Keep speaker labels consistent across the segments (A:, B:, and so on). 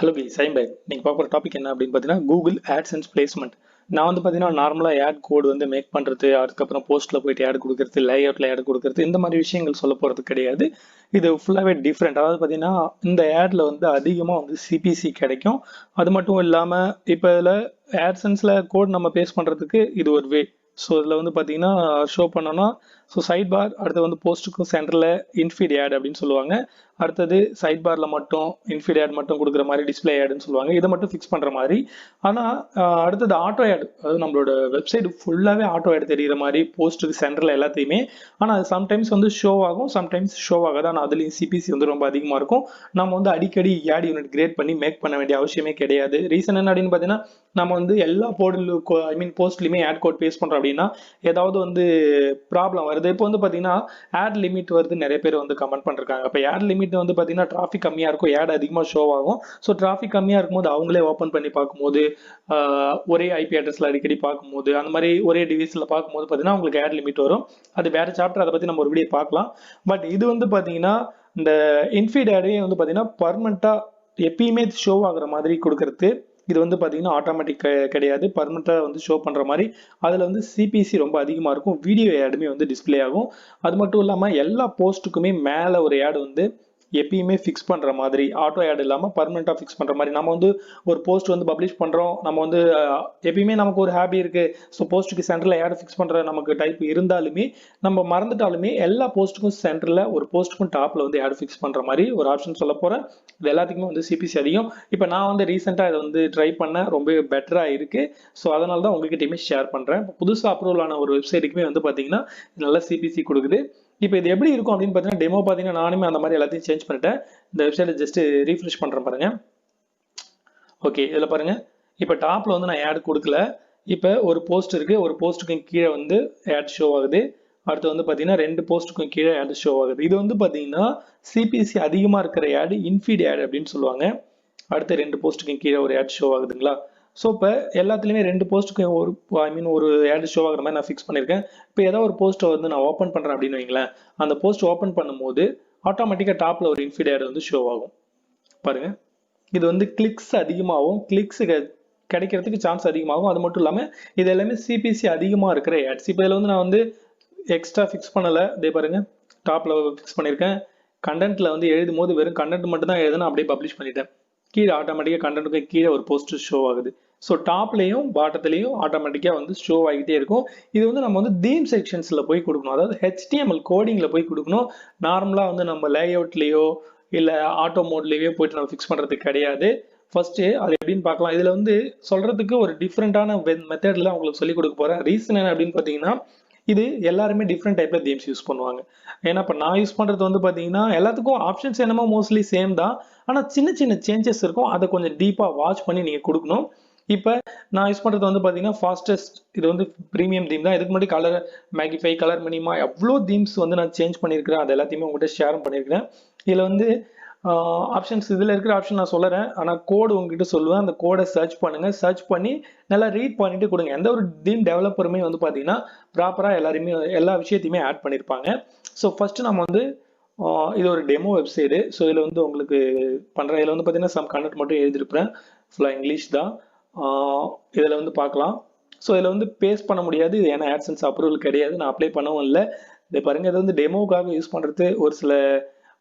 A: Hello guys, I'm back. நீங்க பார்க்குற topic என்ன அப்படின்னு பார்த்தீங்கன்னா கூகுள் AdSense பிளேஸ்மெண்ட். நான் வந்து பார்த்தீங்கன்னா நார்மலாக ஆட் கோடு வந்து மேக் பண்ணுறது, அதுக்கப்புறம் போஸ்ட்டில் போயிட்டு ஆட் கொடுக்கறது, லேஅவுட்டில் ஆட் கொடுக்கறது, இந்த மாதிரி விஷயங்கள் சொல்ல போகிறது கிடையாது. இது ஃபுல்லாகவே டிஃப்ரெண்ட். அதாவது பார்த்தீங்கன்னா இந்த ஆடில் வந்து அதிகமாக வந்து சிபிசி கிடைக்கும். அது மட்டும் இல்லாமல் இப்போ இதில் AdSenseல கோட் நம்ம பேஸ்ட் பண்ணுறதுக்கு இது ஒரு வே. ஸோ இதில் வந்து பார்த்தீங்கன்னா ஷோ பண்ணோன்னா சைட் பார், அடுத்து வந்து போஸ்ட்டுக்கும் சென்டரில் இன்ஃபீட் ஆட் அப்படின்னு சொல்லுவாங்க. அடுத்தது சைட் பாரில் மட்டும் இன்ஃபீட் ஆட் மட்டும் கொடுக்குற மாதிரி டிஸ்பிளே ஆடுன்னு சொல்லுவாங்க. இதை மட்டும் ஃபிக்ஸ் பண்ணுற மாதிரி. ஆனால் அடுத்தது ஆட்டோ ஆட், அதாவது நம்மளோட வெப்சைட் ஃபுல்லாகவே ஆட்டோ ஆட் தெரிகிற மாதிரி போஸ்ட்டுக்கு சென்டரில் எல்லாத்தையுமே. ஆனால் அது சம்டைம்ஸ் வந்து ஷோ ஆகும், சம்டைம்ஸ் ஷோ ஆகாது. ஆனால் அதுலேயும் சிபிசி வந்து ரொம்ப அதிகமாக இருக்கும். நம்ம வந்து அடிக்கடி ஆட் யூனிட் கிரியேட் பண்ணி மேக் பண்ண வேண்டிய அவசியமே கிடையாது. ரீசன் என்ன அப்படின்னு பார்த்தீங்கன்னா, நம்ம வந்து எல்லா போஸ்ட்லையுமே ஆட் கோட் பேஸ்ட் பண்ணுறோம் அப்படின்னா ஏதாவது வந்து ப்ராப்ளம் வருது. இப்போ வந்து பார்த்தீங்கன்னா ஆட் லிமிட் வருது, நிறைய பேர் வந்து கமெண்ட் பண்ணிருக்காங்க. இப்போ ஆட் லிமிட் வந்து பார்த்தீங்கன்னா டிராஃபிக் கம்மியாக இருக்கும், ஆட் அதிகமாக ஷோ ஆகும். ஸோ டிராஃபிக் கம்மியாக இருக்கும்போது அவங்களே ஓப்பன் பண்ணி பார்க்கும்போது, ஒரே ஐபி அட்ரஸில் அடிக்கடி பார்க்கும்போது, அந்த மாதிரி ஒரே டிவைஸில் பார்க்கும்போது பார்த்தீங்கன்னா உங்களுக்கு ஆட் லிமிட் வரும். அது வேற சாப்டர், அதை பற்றி நம்ம ஒரு வீடியோ பார்க்கலாம். பட் இது வந்து பார்த்தீங்கன்னா இந்த இன்ஃபீட் ஆடே வந்து பார்த்தீங்கன்னா பர்மனெண்ட்டாக எப்பயுமே ஷோ ஆகுற மாதிரி கொடுக்கறது. இது வந்து பார்த்தீங்கன்னா ஆட்டோமேட்டிக் கிடையாது, பர்மனெண்ட்டாக வந்து ஷோ பண்ணுற மாதிரி. அதில் வந்து சிபிசி ரொம்ப அதிகமாக இருக்கும். வீடியோ ஆடுமே வந்து டிஸ்பிளே ஆகும். அது மட்டும் இல்லாமல் எல்லா போஸ்ட்டுக்குமே மேலே ஒரு ஆடு வந்து எப்பயுமே ஃபிக்ஸ் பண்ணுற மாதிரி, ஆட்டோ ஆட் இல்லாமல் பர்மனெண்ட்டாக ஃபிக்ஸ் பண்ணுற மாதிரி. நம்ம வந்து ஒரு போஸ்ட் வந்து பப்ளிஷ் பண்ணுறோம், நம்ம வந்து எப்பயுமே நமக்கு ஒரு ஹேபி இருக்குது. ஸோ போஸ்ட்டுக்கு சென்டரில் ஆட் ஃபிக்ஸ் பண்ணுற நமக்கு டைப் இருந்தாலுமே, நம்ம மறந்துட்டாலுமே எல்லா போஸ்ட்டுக்கும் சென்டரில் ஒரு போஸ்ட்டுக்கும் டாப்பில் வந்து ஆட் ஃபிக்ஸ் பண்ணுற மாதிரி ஒரு ஆப்ஷன் சொல்ல போகிறேன். இது எல்லாத்துக்குமே வந்து சிபிசி அதிகம். இப்போ நான் வந்து ரீசெண்டாக இதை வந்து ட்ரை பண்ணேன், ரொம்பவே பெட்டராக இருக்குது. ஸோ அதனால தான் உங்ககிட்டயுமே ஷேர் பண்ணுறேன். இப்போ புதுசாக அப்ரூவல் ஆன ஒரு வெப்சைட்டுக்குமே வந்து பார்த்தீங்கன்னா நல்லா சிபிசி கொடுக்குது. இப்போ இது எப்படி இருக்கும் அப்படின்னு பார்த்தீங்கன்னா, டெமோ பார்த்தீங்கன்னா நானுமே அந்த மாதிரி எல்லாத்தையும் சேஞ்ச் பண்ணிட்டேன். இந்த வெப்சைட்டை ஜஸ்ட் ரீஃப்ரெஷ் பண்ணுறேன் பாருங்க. ஓகே, இதில் பாருங்க. இப்போ டாப்பில் வந்து நான் ஆட் கொடுக்கல. இப்போ ஒரு போஸ்ட் இருக்கு, ஒரு போஸ்ட்டுக்கு கீழே வந்து ஆட் ஷோ ஆகுது. அடுத்து வந்து பார்த்தீங்கன்னா 2 போஸ்ட்டுக்கும் கீழே ஆட் ஷோ ஆகுது. இது வந்து பார்த்தீங்கன்னா சிபிசி அதிகமாக இருக்கிற ஆட் இன்ஃபீட் ஆட் அப்படின்னு சொல்லுவாங்க. அடுத்து 2 போஸ்ட்டுக்கும் கீழே ஒரு ஆட் ஷோ ஆகுதுங்களா. ஸோ இப்போ எல்லாத்துலேயுமே 2 போஸ்ட்டுக்கு ஒரு ஆட் ஷோ ஆகிற மாதிரி நான் ஃபிக்ஸ் பண்ணியிருக்கேன். இப்போ ஏதாவது ஒரு போஸ்ட்டை வந்து நான் ஓப்பன் பண்ணுறேன் அப்படின்னு வைங்களேன். அந்த போஸ்ட் ஓப்பன் பண்ணும்போது ஆட்டோமேட்டிக்காக டாப்பில் ஒரு இன்ஃபீட் ஆட் வந்து ஷோ ஆகும் பாருங்க. இது வந்து கிளிக்ஸ் அதிகமாகும், கிளிக்ஸ் கிடைக்கிறதுக்கு சான்ஸ் அதிகமாகும். அது மட்டும் இல்லாமல் இது எல்லாமே சிபிசி அதிகமாக இருக்கிற ஆட்ஸ். இப்போ இதில் வந்து நான் வந்து எக்ஸ்ட்ரா ஃபிக்ஸ் பண்ணலை. இதே பாருங்க, டாப்பில் ஃபிக்ஸ் பண்ணியிருக்கேன். கண்டென்ட்டில் வந்து எழுதும் போது வெறும் கண்டென்ட் மட்டும் தான் எழுதுனா அப்படியே பப்ளிஷ் பண்ணிட்டேன். கீழே ஆட்டோமேட்டிக்காக கண்டென்ட்டுக்கு கீழே ஒரு போஸ்ட் ஷோ ஆகுது. ஸோ டாப்லேயும் பாட்டத்துலேயும் ஆட்டோமேட்டிக்காக வந்து ஷோ ஆகிட்டே இருக்கும். இது வந்து நம்ம வந்து தீம் செக்ஷன்ஸில் போய் கொடுக்கணும், அதாவது ஹெச்டிஎம்எல் கோடிங்கில் போய் கொடுக்கணும். நார்மலாக வந்து நம்ம லேஅவுட்லேயோ இல்லை ஆட்டோ மோட்லேயோ போயிட்டு நம்ம ஃபிக்ஸ் பண்ணுறது கிடையாது. ஃபர்ஸ்ட்டு அது எப்படின்னு பார்க்கலாம். இதில் வந்து சொல்கிறதுக்கு ஒரு டிஃப்ரெண்ட்டான மெத்தடில் உங்களுக்கு சொல்லிக் கொடுக்க போகிறேன். ரீசன் என்ன அப்படின்னு பார்த்தீங்கன்னா, இது எல்லாருமே டிஃப்ரெண்ட் டைப்பில் தீம்ஸ் யூஸ் பண்ணுவாங்க. ஏன்னா இப்போ நான் யூஸ் பண்ணுறது வந்து பார்த்தீங்கன்னா எல்லாத்துக்கும் ஆப்ஷன்ஸ் என்னமோ மோஸ்ட்லி சேம் தான். ஆனால் சின்ன சின்ன சேஞ்சஸ் இருக்கும், அதை கொஞ்சம் டீப்பாக வாட்ச் பண்ணி நீங்கள் கொடுக்கணும். இப்போ நான் யூஸ் பண்ணுறது வந்து பார்த்தீங்கன்னா ஃபாஸ்டஸ்ட், இது வந்து ப்ரீமியம் தீம் தான். இதுக்கு முன்னாடி கலர் மேகிஃபை, கலர் மினிமா, எவ்வளோ தீம்ஸ் வந்து நான் சேஞ்ச் பண்ணியிருக்கிறேன். அது எல்லாத்தையுமே உங்கள்கிட்ட ஷேரும் பண்ணியிருக்கிறேன். இதில் வந்து ஆப்ஷன்ஸ், இதில் இருக்கிற ஆப்ஷன் நான் சொல்லுறேன், ஆனால் கோடு உங்ககிட்ட சொல்லுவேன். அந்த கோடை சர்ச் பண்ணுங்கள், சர்ச் பண்ணி நல்லா ரீட் பண்ணிட்டு கொடுங்க. எந்த ஒரு தீம் டெவலப்பருமே வந்து பார்த்தீங்கன்னா ப்ராப்பராக எல்லா விஷயத்தையுமே ஆட் பண்ணியிருப்பாங்க. ஸோ ஃபர்ஸ்ட் நம்ம வந்து இது ஒரு டெமோ வெப்சைடு. ஸோ இதில் வந்து உங்களுக்கு பண்ணுறேன். இதில் வந்து பார்த்தீங்கன்னா சம் கண்டென்ட் மட்டும் எழுதியிருப்பேன், ஃபுல்லாக இங்கிலீஷ் தான். இதில் வந்து பார்க்கலாம். ஸோ இதில் வந்து பேஸ்ட் பண்ண முடியாது, இது ஏன்னா AdSense அப்ரூவல் கிடையாது, நான் அப்ளை பண்ணவும் இல்லை. இதை பாருங்கள், இது வந்து டெமோவுக்காக யூஸ் பண்ணுறது, ஒரு சில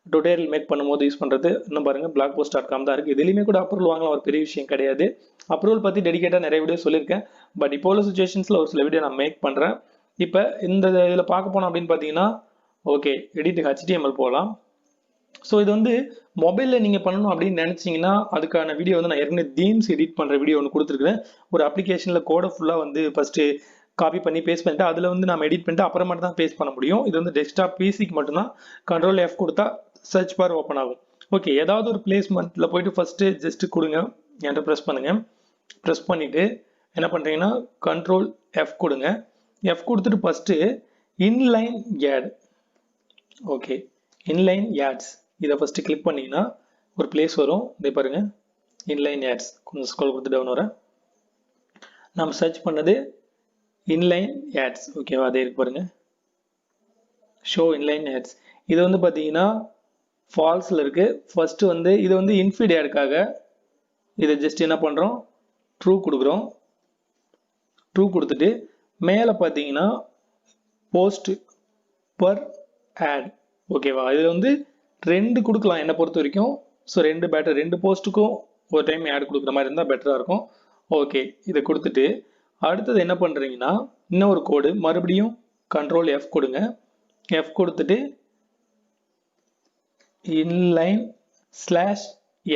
A: டுட்டோரியல் மேக் பண்ணும்போது யூஸ் பண்ணுறது. இன்னும் பாருங்கள், blogpost.com தான் இருக்குது. இதுலேயுமே கூட அப்ரூவல் வாங்கலாம், ஒரு பெரிய விஷயம் கிடையாது. அப்ரூவல் பற்றி டெடிகேட்டாக நிறைய வீடியோ சொல்லியிருக்கேன். பட் இப்போ உள்ள சுச்சுவேஷன்ஸில் ஒரு சில வீடியோ நான் மேக் பண்ணுறேன். இப்போ இந்த இதில் பார்க்க போனோம் அப்படின்னு பார்த்தீங்கன்னா, ஓகே, எடிட் HTML போகலாம். ஸோ இது வந்து மொபைலில் நீங்கள் பண்ணணும் அப்படின்னு நினச்சிங்கன்னா அதுக்கான வீடியோ வந்து நான் ஏற்கனவே தீம்ஸ் எடிட் பண்ணுற வீடியோ ஒன்று கொடுத்துருக்குறேன். ஒரு அப்ளிகேஷனில் கோடை ஃபுல்லாக வந்து ஃபஸ்ட்டு காப்பி பண்ணி பேஸ்ட் பண்ணிட்டு அதில் வந்து நம்ம எடிட் பண்ணிட்டு அப்புறமா தான் பேஸ்ட் பண்ண முடியும். இது வந்து டெஸ்க்டாப் பிசிக்கு மட்டும்தான். Ctrl F கொடுத்தா சர்ச் பார் ஓப்பன் ஆகும். ஓகே, ஏதாவது ஒரு பிளேஸ்மெண்ட்டில் போயிட்டு ஃபஸ்ட்டு ஜஸ்ட் கொடுங்க, என்கிட்ட ப்ரெஸ் பண்ணுங்கள். ப்ரெஸ் பண்ணிவிட்டு என்ன பண்ணுறீங்கன்னா Ctrl F கொடுங்க. F கொடுத்துட்டு first inline add. Okay, inline ads இதை ஃபஸ்ட்டு கிளிக் பண்ணிங்கன்னா ஒரு பிளேஸ் வரும். இதை பாருங்கள், இன்லைன் ஆட்ஸ். கொஞ்சம் ஸ்க்ரோல் கொடுத்து டவுன் வரேன். நம்ம சர்ச் பண்ணது இன்லைன் ஆட்ஸ். ஓகேவா, அதே இருக்கு பாருங்கள், ஷோ இன்லைன் ஆட்ஸ். இது வந்து பார்த்தீங்கன்னா ஃபால்ஸில் இருக்குது. ஃபஸ்ட்டு வந்து இது வந்து இன்ஃபீட் ஆடுக்காக. இதை ஜஸ்ட் என்ன பண்ணுறோம், ட்ரூ கொடுக்குறோம். ட்ரூ கொடுத்துட்டு மேலே பார்த்தீங்கன்னா போஸ்ட் பர் ஆட். ஓகேவா, இதில் வந்து 2 கொடுக்கலாம் என்னை பொறுத்த வரைக்கும். ஸோ 2 பேட்டர், 2 போஸ்ட்டுக்கும் ஒரு டைம் ஆட் கொடுக்குற மாதிரி இருந்தால் பெட்டராக இருக்கும். ஓகே, இதை கொடுத்துட்டு அடுத்தது என்ன பண்ணுறீங்கன்னா இன்னொரு கோடு மறுபடியும் Ctrl F கொடுங்க. F கொடுத்துட்டு inline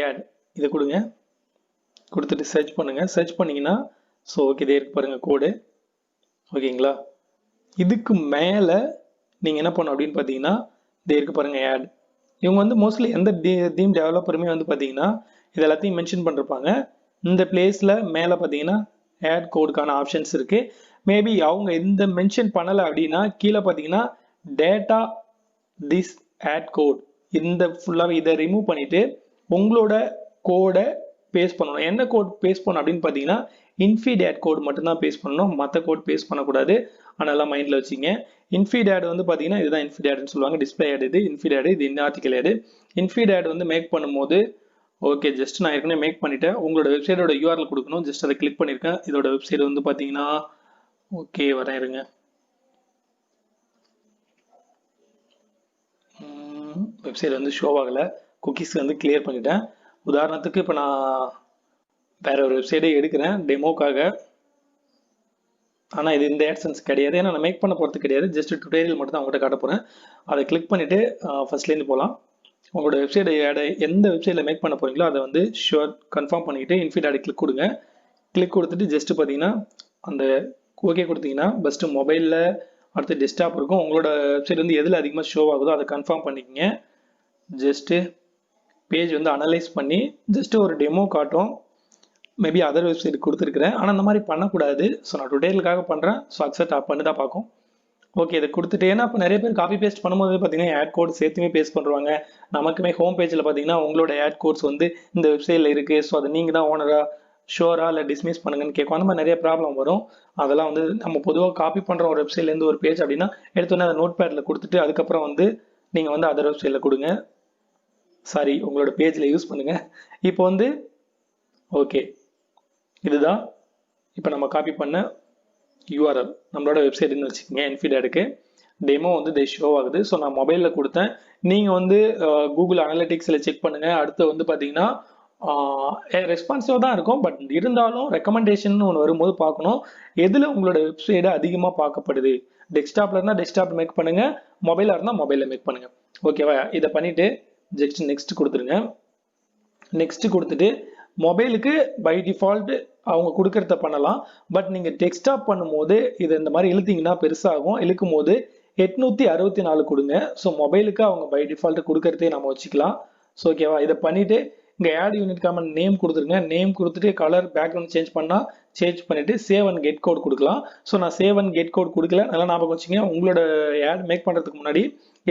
A: /add இதை கொடுங்க. கொடுத்துட்டு சர்ச் பண்ணுங்க. சர்ச் பண்ணீங்கன்னா ஸோ ஓகே இதே இருக்கு பாருங்க கோடு. ஓகேங்களா, இதுக்கு மேலே நீங்கள் என்ன பண்ணணும் அப்படின்னு பார்த்தீங்கன்னா இதே இருக்கு பாருங்க ஆட். இவங்க வந்து மோஸ்ட்லி எந்த தீம் டெவலப்பருமே வந்து பார்த்தீங்கன்னா இது எல்லாத்தையும் மென்ஷன் பண்ணிருப்பாங்க. இந்த பிளேஸில் மேலே பார்த்தீங்கன்னா ஆட் கோடுக்கான ஆப்ஷன்ஸ் இருக்கு. மேபி அவங்க இந்த மென்ஷன் பண்ணலை அப்படின்னா கீழே பார்த்தீங்கன்னா டேட்டா திஸ் ஆட் கோட், இந்த ஃபுல்லாகவே இதை ரிமூவ் பண்ணிட்டு உங்களோட கோடை பேஸ்ட் பண்ணணும். என்ன கோட் பேஸ்ட் பண்ணணும் அப்படின்னு பார்த்தீங்கன்னா இன்ஃபீட் ஆட் கோட் மட்டும்தான் பேஸ்ட் பண்ணணும், மற்ற கோட் பேஸ்ட் பண்ணக்கூடாது. அதனால மைண்டில் வச்சுங்க. இன்ஃபீட் ஆட் வந்து பார்த்தீங்கன்னா இதுதான் இன்ஃபீட் ஆட்னு சொல்லுவாங்க. டிஸ்பிளே ஆட் இது இன்ஃபீட் ஆட், இது ஆர்டிகல் ஆட். இன்ஃபீட் ஆட் வந்து மேக் பண்ணும்போது ஓகே ஜஸ்ட் நான் ஏற்கனவே மேக் பண்ணிட்டேன். உங்களோட வெப்சைட்டோட யூஆர்எல் கொடுக்கணும். ஜஸ்ட் அதை கிளிக் பண்ணியிருக்கேன். இதோட வெப்சைட் வந்து பார்த்தீங்கன்னா ஓகே வரேன் இருங்க. வெப்சைட் வந்து ஷோ ஆகலை, குக்கீஸ் வந்து கிளியர் பண்ணிட்டேன். உதாரணத்துக்கு இப்போ நான் வேற ஒரு வெப்சைட்டே எடுக்கிறேன் டெமோக்காக. ஆனால் இது இந்த AdSense கிடையாது, ஏன்னா நான் மேக் பண்ண போகிறது கிடையாது. ஜஸ்ட் டுட்டோரியல் மட்டும் தான் உங்கள்கிட்ட காட்ட போகிறேன். அதை கிளிக் பண்ணிவிட்டு ஃபர்ஸ்ட்லேருந்து போகலாம். உங்களோட வெப்சைட் ஆடை எந்த வெப்சைட்டில் மேக் பண்ண போகிறீங்களோ அதை வந்து ஷுவர் கன்ஃபார்ம் பண்ணிவிட்டு இன்ஃபீட் ஆடை கிளிக் கொடுங்க. கிளிக் கொடுத்துட்டு ஜஸ்ட்டு பார்த்தீங்கன்னா அந்த ஓகே கொடுத்தீங்கன்னா ஃபஸ்ட்டு மொபைலில் அடுத்து டெஸ்க்டாப் இருக்கும். உங்களோட வெப்சைட் வந்து எதில் அதிகமாக ஷோ ஆகுதோ அதை கன்ஃபார்ம் பண்ணிக்கங்க. ஜஸ்ட்டு பேஜ் வந்து அனலைஸ் பண்ணி ஜஸ்ட்டு ஒரு டெமோ காட்டும். மேபி அதர் வெப்சைட் கொடுத்துருக்குறேன், ஆனால் அந்த மாதிரி பண்ணக்கூடாது. ஸோ நான் டுட்டோரியலுக்காக பண்ணுறேன். ஸோ அக்செப்ட் பண்ணி தான் பார்க்கும். ஓகே, இதை கொடுத்துட்டு ஏன்னா இப்போ நிறைய பேர் காப்பி பேஸ்ட் பண்ணும்போது பார்த்தீங்கன்னா ஆட் கோட் சேர்த்துமே பேஸ்ட் பண்ணுவாங்க. நமக்குமே ஹோம் பேஜில் பார்த்தீங்கன்னா உங்களோட ஆட் கோட்ஸ் வந்து இந்த வெப்சைட்டில் இருக்குது, ஸோ அதை நீங்கள் தான் ஓனரா ஷோரா இல்லை டிஸ்மிஸ் பண்ணுங்கன்னு கேட்கும். அந்த மாதிரி நிறைய ப்ராப்ளம் வரும். அதெல்லாம் வந்து நம்ம பொதுவாக காப்பி பண்ணுற ஒரு வெப்சைட்லேருந்து ஒரு பேஜ் அப்படின்னா எடுத்தோன்னே அதை நோட் பேடில் கொடுத்துட்டு அதுக்கப்புறம் வந்து நீங்கள் வந்து அதர் வெப்சைட்டில் கொடுங்க, சாரி உங்களோட பேஜில் யூஸ் பண்ணுங்கள். இப்போ வந்து ஓகே இதுதான் இப்போ நம்ம காப்பி பண்ண யூஆர்எல் நம்மளோட வெப்சைட்னு வச்சுக்கோங்க. இன்ஃபீட் ஆடுக்கு டெமோ வந்து ஷோ ஆகுது. ஸோ நான் மொபைலில் கொடுத்தேன். நீங்கள் வந்து கூகுள் அனலிட்டிக்ஸில் செக் பண்ணுங்கள். அடுத்து வந்து பார்த்தீங்கன்னா ரெஸ்பான்சிவாக தான் இருக்கும். பட் இருந்தாலும் ரெக்கமெண்டேஷன் ஒன்று வரும்போது பார்க்கணும் எதில் உங்களோட வெப்சைட் அதிகமாக பார்க்கப்படுது. டெஸ்க்டாப்பில் இருந்தால் டெஸ்க்டாப் மேக் பண்ணுங்கள், மொபைலாக இருந்தால் மொபைலில் மேக் பண்ணுங்கள். ஓகேவா, இதை பண்ணிவிட்டு ஜஸ்ட் நெக்ஸ்ட் கொடுத்துருங்க. நெக்ஸ்ட் கொடுத்துட்டு மொபைலுக்கு பை டிஃபால்ட் அவங்க கொடுக்கறத பண்ணலாம். பட் நீங்கள் டெஸ்க்டாப் பண்ணும்போது இது இந்த மாதிரி இழுத்தீங்கன்னா பெருசாகும். இழுக்கும் போது 864 கொடுங்க. ஸோ மொபைலுக்கு அவங்க பை டிஃபால்ட் கொடுக்கறதே நம்ம வச்சுக்கலாம். ஸோ ஓகேவா, இதை பண்ணிவிட்டு இங்கே ஆட் யூனிட் காமன் நேம் கொடுத்துருங்க. நேம் கொடுத்துட்டு கலர் பேக்ரவுண்ட் சேஞ்ச் பண்ணால் சேஞ்ச் பண்ணிவிட்டு சேவ் அண்ட் கெட் கோட் கொடுக்கலாம். ஸோ நான் சேவ் அண்ட் கெட் கோட் கொடுக்கல, நல்லா ஞாபகம் வச்சுங்க. உங்களோட ஆட் மேக் பண்ணுறதுக்கு முன்னாடி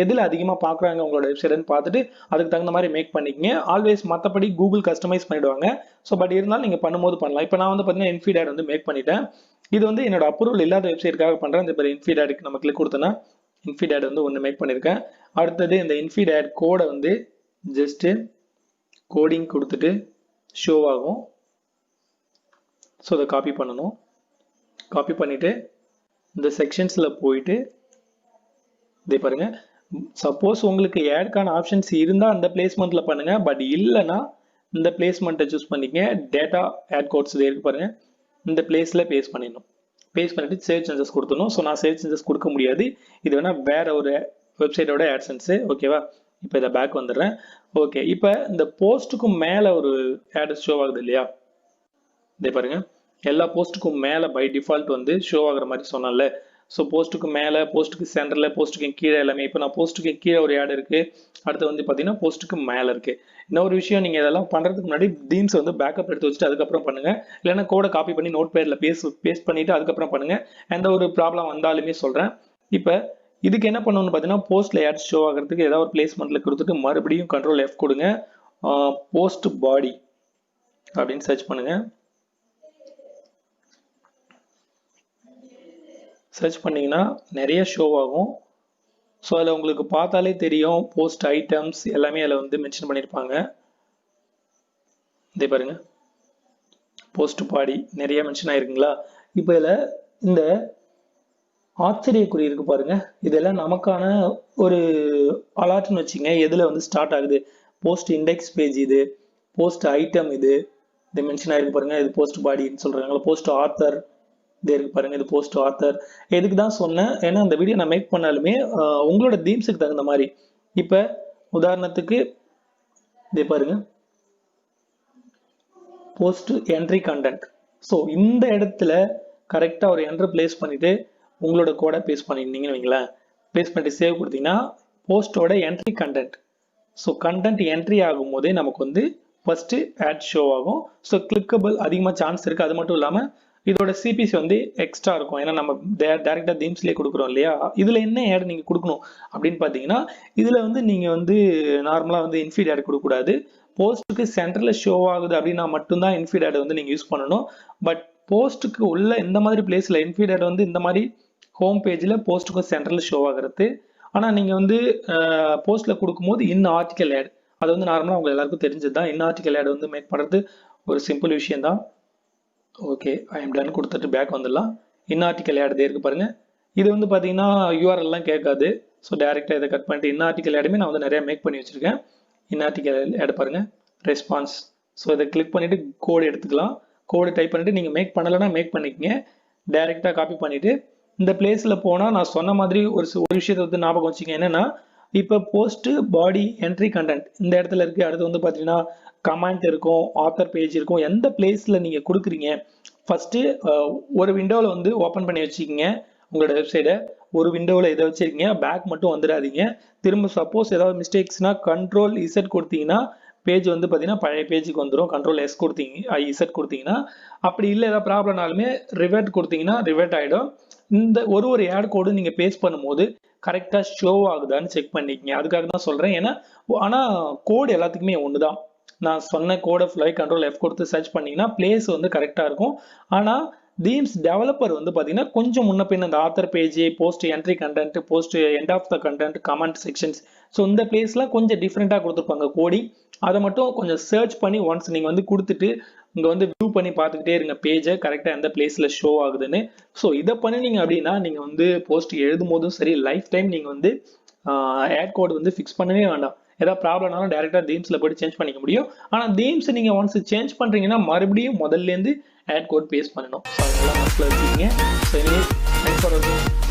A: எதில் அதிகமாக பார்க்குறாங்க உங்களோட வெப்சைட்னு பார்த்துட்டு அதுக்கு தகுந்த மாதிரி மேக் பண்ணிக்கங்க. ஆல்வேஸ் மற்றபடி கூகுள் கஸ்டமைஸ் பண்ணிவிடுவாங்க. ஸோ பட் இருந்தாலும் நீங்கள் பண்ணும்போது பண்ணலாம். இப்போ நான் வந்து பார்த்தீங்கன்னா இன்ஃபீட் ஆட் வந்து மேக் பண்ணிட்டேன். இது வந்து என்னோட அப்ரூவல் இல்லாத வெப்சைட்டுக்காக பண்ணுறேன். இந்த பேர் இன்ஃபீட் ஆடுக்கு நம்ம கிளிக் கொடுத்தோன்னா இன்ஃபீட் ஆட் வந்து ஒன்று மேக் பண்ணியிருக்கேன். அடுத்தது இந்த இன்ஃபீட் ஆட் கோடை வந்து ஜஸ்ட்டு கோடிங் கொடுத்துட்டு ஷோ ஆகும். ஸோ அதை காப்பி பண்ணணும். காப்பி பண்ணிவிட்டு இந்த செக்ஷன்ஸில் போயிட்டு இதே பாருங்கள். சப்போஸ் உங்களுக்கு ஆட்கான ஆப்ஷன்ஸ் இருந்தால் அந்த பிளேஸ்மெண்ட்டில் பண்ணுங்கள். பட் இல்லைன்னா இந்த பிளேஸ்மெண்ட்டை சூஸ் பண்ணிக்கங்க. டேட்டா ஆட் கோட்ஸ் இதே இருக்கு பாருங்கள், இந்த பிளேஸில் பேஸ்ட் பண்ணிடணும். பேஸ்ட் பண்ணிவிட்டு சேவ் சேஞ்சஸ் கொடுத்துடணும். ஸோ நான் சேவ் சேஞ்சஸ் கொடுக்க முடியாது. இது வேணால் வேற ஒரு வெப்சைட்டோட AdSense. ஓகேவா, இப்போ இதை பேக் வந்துடுறேன். ஓகே, இப்போ இந்த போஸ்ட்டுக்கும் மேலே ஒரு ஆட் ஷோ ஆகுது இல்லையா, இதே பாருங்க. எல்லா போஸ்ட்டுக்கும் மேலே பை டிஃபால்ட் வந்து ஷோ ஆகுற மாதிரி சொன்னால. ஸோ போஸ்ட்டுக்கு மேலே, போஸ்ட்டுக்கு சென்டரில், போஸ்ட்டுக்கு கீழே எல்லாமே. இப்போ நான் போஸ்ட்டுக்கு கீழே ஒரு ஆட் இருக்குது. அடுத்து வந்து பார்த்தீங்கன்னா போஸ்ட்டுக்கு மேலே இருக்குது. இன்னொரு விஷயம், நீங்கள் இதெல்லாம் பண்ணுறதுக்கு முன்னாடி தீம்ஸ் வந்து பேக்கப் எடுத்து வச்சுட்டு அதுக்கப்புறம் பண்ணுங்கள். இல்லைன்னா கோடை காப்பி பண்ணி நோட் பேடில் பேஸ்ட் பண்ணிவிட்டு அதுக்கப்புறம் பண்ணுங்கள். எந்த ஒரு ப்ராப்ளம் வந்தாலுமே சொல்கிறேன். இப்போ இதுக்கு என்ன பண்ணணும்னு பார்த்தீங்கன்னா போஸ்ட்டில் ஆட் ஷோ ஆகிறதுக்கு ஏதாவது ஒரு பிளேஸ்மெண்ட்டில் கொடுத்துட்டு மறுபடியும் Ctrl F கொடுங்க. போஸ்ட் பாடி அப்படின்னு சர்ச் பண்ணுங்கள். சர்ச் பண்ணிங்கன்னா நிறைய ஷோ ஆகும். ஸோ அதில் உங்களுக்கு பார்த்தாலே தெரியும் போஸ்ட் ஐட்டம்ஸ் எல்லாமே அதில் வந்து மென்ஷன் பண்ணியிருப்பாங்க. இதே பாருங்கள், போஸ்ட் பாடி நிறைய மென்ஷன் ஆயிருக்குங்களா? இப்போ இதில் இந்த ஆச்சரியக்குறி இருக்கு பாருங்க, இதெல்லாம் நமக்கான ஒரு அலாட்னு வச்சுங்க. எதுல வந்து ஸ்டார்ட் ஆகுது? போஸ்ட் இண்டெக்ஸ் பேஜ் இது, போஸ்ட் ஐட்டம் இது மென்ஷன் ஆயிருக்கு பாருங்க, இது போஸ்ட் பாடின்னு சொல்றாங்க. போஸ்ட் ஆத்தர் இது இருக்கு பாருங்க, இது போஸ்ட் ஆத்தர். எதுக்கு தான் சொன்னேன், ஏன்னா அந்த வீடியோ நான் மேக் பண்ணாலுமே உங்களோட தீம்ஸுக்கு தகுந்த மாதிரி. இப்ப உதாரணத்துக்கு இது பாருங்க, போஸ்ட் என்ட்ரி கண்டென்ட். ஸோ இந்த இடத்துல கரெக்டா ஒரு என்ட்ரி பிளேஸ் பண்ணிட்டு உங்களோட கோடை பேஸ்ட் பண்ணிருந்தீங்கன்னு வைங்களேன், பேஸ்ட் பண்ணிட்டு சேவ் கொடுத்தீங்கன்னா போஸ்டோட entry content. So content entry ஆகும் போதே நமக்கு வந்து ஃபர்ஸ்ட் ஆட் ஷோ ஆகும். ஸோ கிளிக்கபிள் அதிகமாக சான்ஸ் இருக்கு. அது மட்டும் இல்லாமல் இதோட சிபிசி வந்து எக்ஸ்ட்ரா இருக்கும். ஏன்னா நம்ம டேரக்டா தீம்ஸ்லேயே கொடுக்குறோம் இல்லையா? இதுல என்ன ஆட் நீங்க கொடுக்கணும் அப்படின்னு பார்த்தீங்கன்னா, இதுல வந்து நீங்க வந்து நார்மலா வந்து இன்ஃபீட் ஆட் கொடுக்கக்கூடாது. போஸ்ட்டுக்கு சென்டர்ல ஷோ ஆகுது அப்படின்னா மட்டும்தான் இன்ஃபீட் ஆட் வந்து நீங்க யூஸ் பண்ணணும். பட் போஸ்ட்டுக்கு உள்ள இந்த மாதிரி பிளேஸ்ல இன்ஃபீட் ஆட் வந்து இந்த மாதிரி ஹோம் பேஜ்ல போஸ்ட்டுக்கும் சென்டர்ல ஷோ ஆகுறது. ஆனா நீங்க வந்து போஸ்ட்ல கொடுக்கும்போது இன் ஆர்டிகல் ஆட், அது வந்து நார்மலா உங்க எல்லாருக்கும் தெரிஞ்சது தான். இன் ஆர்டிகல் ஆட் வந்து மேக் பண்றது ஒரு சிம்பிள் விஷயம் தான். ஓகே, ஐ எம் டன் கொடுத்துட்டு பேக் வந்துடலாம். இன் ஆர்டிகல் ஆட் இருக்கு பாருங்க. இது வந்து பாத்தீங்கன்னா யூஆர்எல் எல்லாம் கேட்காது. ஸோ டைரக்டா இதை கட் பண்ணிட்டு இன் ஆர்டிகல் ஆடுமே நான் வந்து நிறைய மேக் பண்ணி வச்சிருக்கேன். இன் ஆர்டிகல் ஆட் பாருங்க, ரெஸ்பான்ஸ். ஸோ இதை கிளிக் பண்ணிட்டு கோடு எடுத்துக்கலாம். கோடு டைப் பண்ணிட்டு நீங்க மேக் பண்ணலைன்னா மேக் பண்ணிக்கங்க. டைரக்டா காப்பி பண்ணிட்டு இந்த பிளேஸ்ல போனா நான் சொன்ன மாதிரி ஒரு விஷயத்தை வந்து ஞாபகம் வச்சுங்க. என்னன்னா, இப்ப போஸ்ட் பாடி என்ட்ரி கண்டென்ட் இந்த இடத்துல இருக்கு. அடுத்து வந்து பாத்தீங்கன்னா கமெண்ட் இருக்கும், ஆத்தர் பேஜ் இருக்கும். எந்த பிளேஸ்ல நீங்க கொடுக்குறீங்க, ஃபர்ஸ்ட் ஒரு விண்டோல வந்து ஓபன் பண்ணி வச்சுக்கோங்க உங்களோட வெப்சைட்டை. ஒரு விண்டோவில் இதை வச்சிருக்கீங்க, பேக் மட்டும் வந்துடாதீங்க. திரும்ப சப்போஸ் ஏதாவது மிஸ்டேக்ஸ்னா கண்ட்ரோல் இசட் கொடுத்தீங்கன்னா பேஜ் வந்து பார்த்தீங்கன்னா பழைய பேஜுக்கு வந்துடும். கண்ட்ரோல் எஸ் கொடுத்தீங்க இசட் கொடுத்தீங்கன்னா. அப்படி இல்லை ஏதாவது ப்ராப்ளம்னாலுமே ரிவர்ட் கொடுத்தீங்கன்னா ரிவர்ட் ஆகிடும். இந்த ஒரு ஆட் கோடு நீங்கள் பேஸ்ட் பண்ணும்போது கரெக்டாக ஷோ ஆகுதான்னு செக் பண்ணிக்கங்க. அதுக்காக தான் சொல்கிறேன். ஏன்னா ஆனால் கோடு எல்லாத்துக்குமே ஒன்று தான். நான் சொன்ன கோடை ஃபுல்லாக கண்ட்ரோல் எஃப் கொடுத்து சர்ச் பண்ணீங்கன்னா பிளேஸ் வந்து கரெக்டாக இருக்கும். ஆனால் தீம்ஸ் டெவலப்பர் வந்து பார்த்தீங்கன்னா கொஞ்சம் முன்ன பின்ன இந்த author page, post entry content, post end of the content, comment sections, so இந்த பிளேஸ்லாம் கொஞ்சம் டிஃப்ரெண்ட்டாக கொடுத்துருப்பாங்க கோடிங். அதை மட்டும் கொஞ்சம் சர்ச் பண்ணி ஒன்ஸ் நீங்கள் வந்து கொடுத்துட்டு இங்கே வந்து வியூ பண்ணி பார்த்துக்கிட்டே இருங்க பேஜை கரெக்டாக எந்த பிளேஸில் ஷோ ஆகுதுன்னு. ஸோ இதை பண்ணினீங்க அப்படின்னா நீங்கள் வந்து போஸ்ட் எழுதும் போதும் சரி, லைஃப் டைம் நீங்கள் வந்து ஆட் கோட் வந்து ஃபிக்ஸ் பண்ணவே வேண்டாம். ஏதாவது ப்ராப்ளம்னாலும் டேரெக்டாக தீம்ஸில் போய்ட்டு சேஞ்ச் பண்ணிக்க முடியும். ஆனால் தீம்ஸ் நீங்கள் ஒன்ஸ் சேஞ்ச் பண்ணுறீங்கன்னா மறுபடியும் முதல்லேருந்து ஆட் கோட் பேஸ்ட் பண்ணணும். ஸோ அதெல்லாம் மனசில் வச்சுக்கிங்க. ஸோ எனிவேஸ், தேங்க்ஸ் ஃபார் வாட்சிங்.